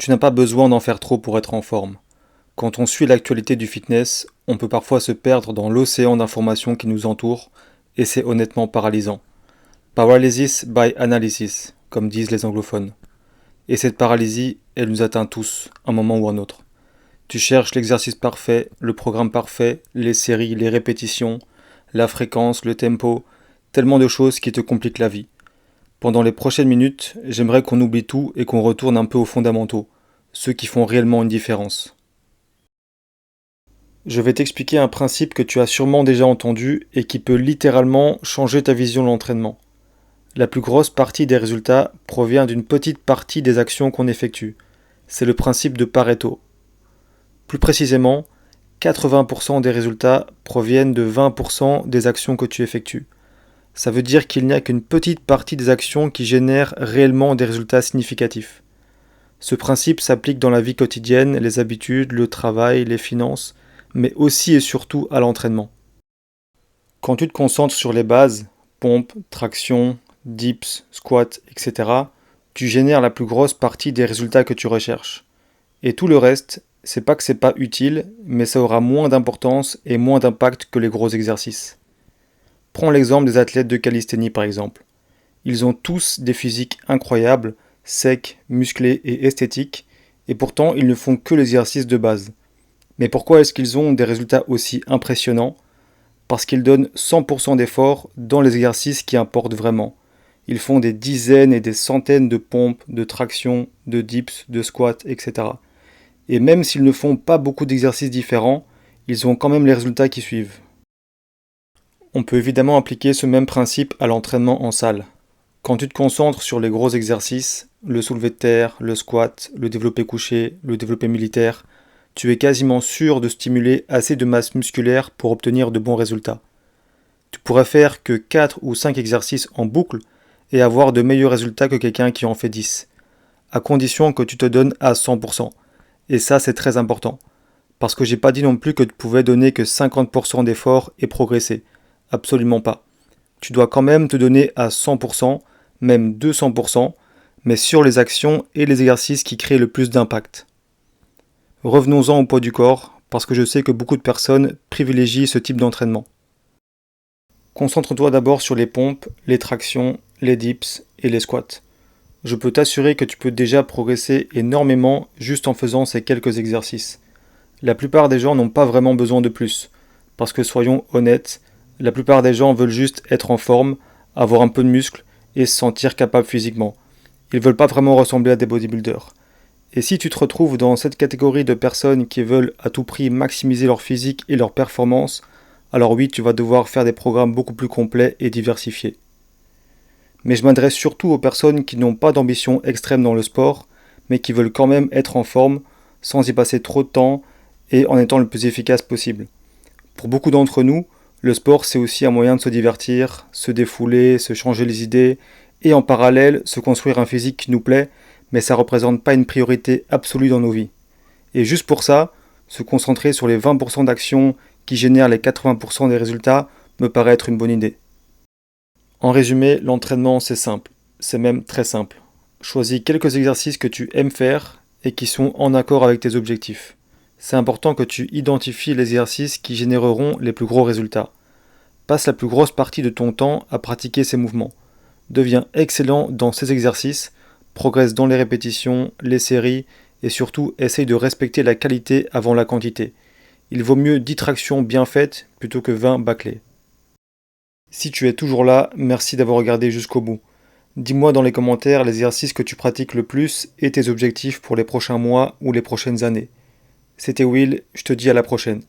Tu n'as pas besoin d'en faire trop pour être en forme. Quand on suit l'actualité du fitness, on peut parfois se perdre dans l'océan d'informations qui nous entoure, et c'est honnêtement paralysant. Paralysis by analysis, comme disent les anglophones. Et cette paralysie, elle nous atteint tous, un moment ou un autre. Tu cherches l'exercice parfait, le programme parfait, les séries, les répétitions, la fréquence, le tempo, tellement de choses qui te compliquent la vie. Pendant les prochaines minutes, j'aimerais qu'on oublie tout et qu'on retourne un peu aux fondamentaux, ceux qui font réellement une différence. Je vais t'expliquer un principe que tu as sûrement déjà entendu et qui peut littéralement changer ta vision de l'entraînement. La plus grosse partie des résultats provient d'une petite partie des actions qu'on effectue. C'est le principe de Pareto. Plus précisément, 80% des résultats proviennent de 20% des actions que tu effectues. Ça veut dire qu'il n'y a qu'une petite partie des actions qui génèrent réellement des résultats significatifs. Ce principe s'applique dans la vie quotidienne, les habitudes, le travail, les finances, mais aussi et surtout à l'entraînement. Quand tu te concentres sur les bases, pompe, traction, dips, squat, etc., tu génères la plus grosse partie des résultats que tu recherches. Et tout le reste, c'est pas que c'est pas utile, mais ça aura moins d'importance et moins d'impact que les gros exercices. Prends l'exemple des athlètes de calisthénie par exemple. Ils ont tous des physiques incroyables, secs, musclés et esthétiques, et pourtant ils ne font que l'exercice de base. Mais pourquoi est-ce qu'ils ont des résultats aussi impressionnants? Parce qu'ils donnent 100% d'efforts dans les exercices qui importent vraiment. Ils font des dizaines et des centaines de pompes, de tractions, de dips, de squats, etc. Et même s'ils ne font pas beaucoup d'exercices différents, ils ont quand même les résultats qui suivent. On peut évidemment appliquer ce même principe à l'entraînement en salle. Quand tu te concentres sur les gros exercices, le soulevé de terre, le squat, le développé couché, le développé militaire, tu es quasiment sûr de stimuler assez de masse musculaire pour obtenir de bons résultats. Tu pourrais faire que 4 ou 5 exercices en boucle et avoir de meilleurs résultats que quelqu'un qui en fait 10, à condition que tu te donnes à 100%. Et ça, c'est très important. Parce que j'ai pas dit non plus que tu pouvais donner que 50% d'efforts et progresser. Absolument pas. Tu dois quand même te donner à 100%, même 200%, mais sur les actions et les exercices qui créent le plus d'impact. Revenons-en au poids du corps, parce que je sais que beaucoup de personnes privilégient ce type d'entraînement. Concentre-toi d'abord sur les pompes, les tractions, les dips et les squats. Je peux t'assurer que tu peux déjà progresser énormément juste en faisant ces quelques exercices. La plupart des gens n'ont pas vraiment besoin de plus, parce que soyons honnêtes, la plupart des gens veulent juste être en forme, avoir un peu de muscle et se sentir capable physiquement. Ils veulent pas vraiment ressembler à des bodybuilders. Et si tu te retrouves dans cette catégorie de personnes qui veulent à tout prix maximiser leur physique et leur performance, alors oui, tu vas devoir faire des programmes beaucoup plus complets et diversifiés. Mais je m'adresse surtout aux personnes qui n'ont pas d'ambition extrême dans le sport, mais qui veulent quand même être en forme, sans y passer trop de temps et en étant le plus efficace possible. Pour beaucoup d'entre nous, le sport c'est aussi un moyen de se divertir, se défouler, se changer les idées, et en parallèle se construire un physique qui nous plaît, mais ça ne représente pas une priorité absolue dans nos vies. Et juste pour ça, se concentrer sur les 20% d'actions qui génèrent les 80% des résultats me paraît être une bonne idée. En résumé, l'entraînement c'est simple, c'est même très simple. Choisis quelques exercices que tu aimes faire et qui sont en accord avec tes objectifs. C'est important que tu identifies les exercices qui généreront les plus gros résultats. Passe la plus grosse partie de ton temps à pratiquer ces mouvements. Deviens excellent dans ces exercices, progresse dans les répétitions, les séries et surtout essaye de respecter la qualité avant la quantité. Il vaut mieux 10 tractions bien faites plutôt que 20 bâclées. Si tu es toujours là, merci d'avoir regardé jusqu'au bout. Dis-moi dans les commentaires les exercices que tu pratiques le plus et tes objectifs pour les prochains mois ou les prochaines années. C'était Will, je te dis à la prochaine.